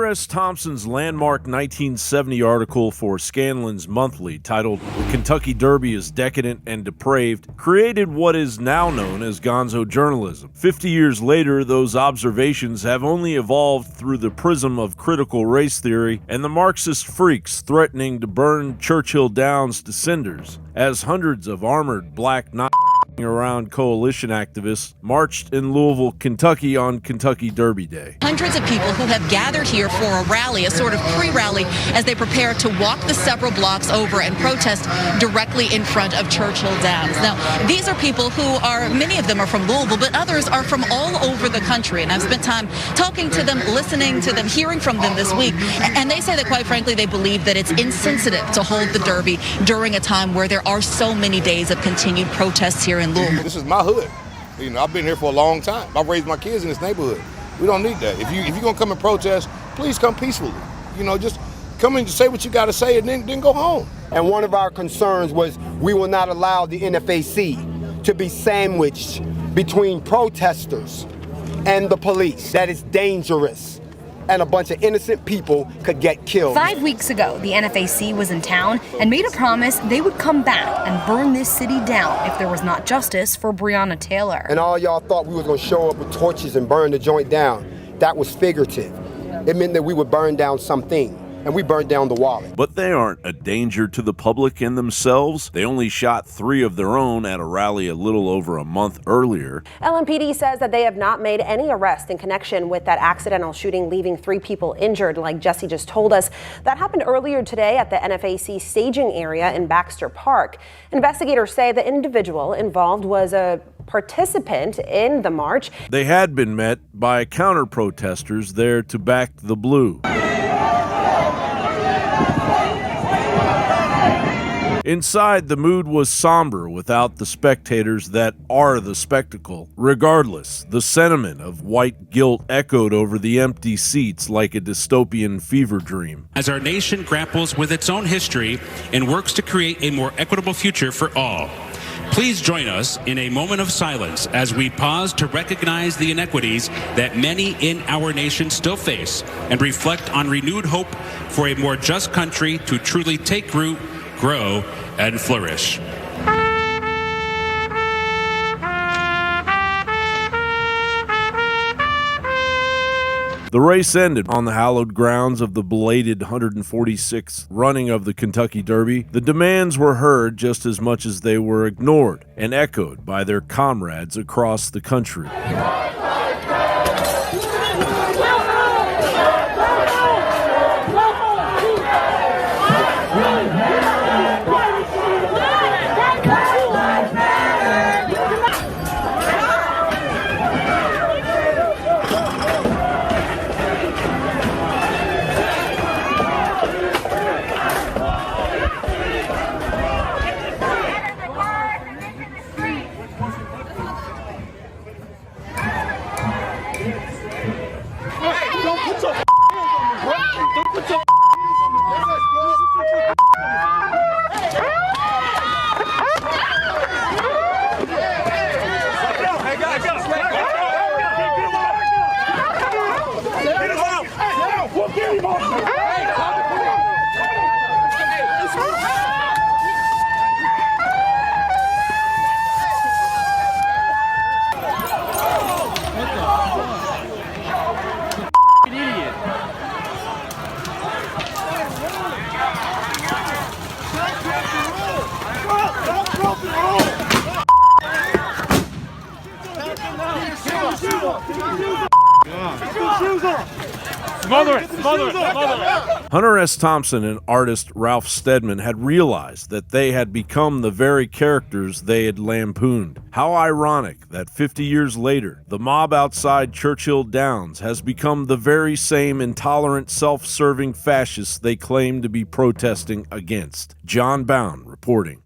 S Thompson's landmark 1970 article for Scanlan's Monthly, titled "The Kentucky Derby is Decadent and Depraved," created what is now known as Gonzo Journalism. 50 years later, those observations have only evolved through the prism of critical race theory and the Marxist freaks threatening to burn Churchill Downs to cinders, as hundreds of armored black around coalition activists marched in Louisville, Kentucky on Kentucky Derby Day. Hundreds of people who have gathered here for a rally, a sort of pre-rally, as they prepare to walk the several blocks over and protest directly in front of Churchill Downs. Now, these are people who many of them are from Louisville, but others are from all over the country. And I've spent time talking to them, listening to them, hearing from them this week. And they say that, quite frankly, they believe that it's insensitive to hold the Derby during a time where there are so many days of continued protests here in Louisville. This is my hood. You know, I've been here for a long time. I've raised my kids in this neighborhood. We don't need that. If you're gonna come and protest, please come peacefully. You know, just come and say what you gotta say and then go home. And one of our concerns was we will not allow the NFAC to be sandwiched between protesters and the police. That is dangerous. And a bunch of innocent people could get killed. 5 weeks ago, the NFAC was in town and made a promise they would come back and burn this city down if there was not justice for Breonna Taylor. And all y'all thought we was gonna show up with torches and burn the joint down. That was figurative. It meant that we would burn down something. And we burned down the wallet. But they aren't a danger to the public in themselves. They only shot 3 of their own at a rally a little over a month earlier. LMPD says that they have not made any arrests in connection with that accidental shooting, leaving 3 people injured, like Jesse just told us. That happened earlier today at the NFAC staging area in Baxter Park. Investigators say the individual involved was a participant in the march. They had been met by counter-protesters there to back the blue. Inside, the mood was somber without the spectators that are the spectacle. Regardless, the sentiment of white guilt echoed over the empty seats like a dystopian fever dream. As our nation grapples with its own history and works to create a more equitable future for all, please join us in a moment of silence as we pause to recognize the inequities that many in our nation still face and reflect on renewed hope for a more just country to truly take root, grow, and flourish. The race ended on the hallowed grounds of the belated 146th running of the Kentucky Derby. The demands were heard just as much as they were ignored and echoed by their comrades across the country. Hunter S. Thompson and artist Ralph Steadman had realized that they had become the very characters they had lampooned. How ironic that 50 years later, the mob outside Churchill Downs has become the very same intolerant, self-serving fascists they claim to be protesting against. John Bowne reporting.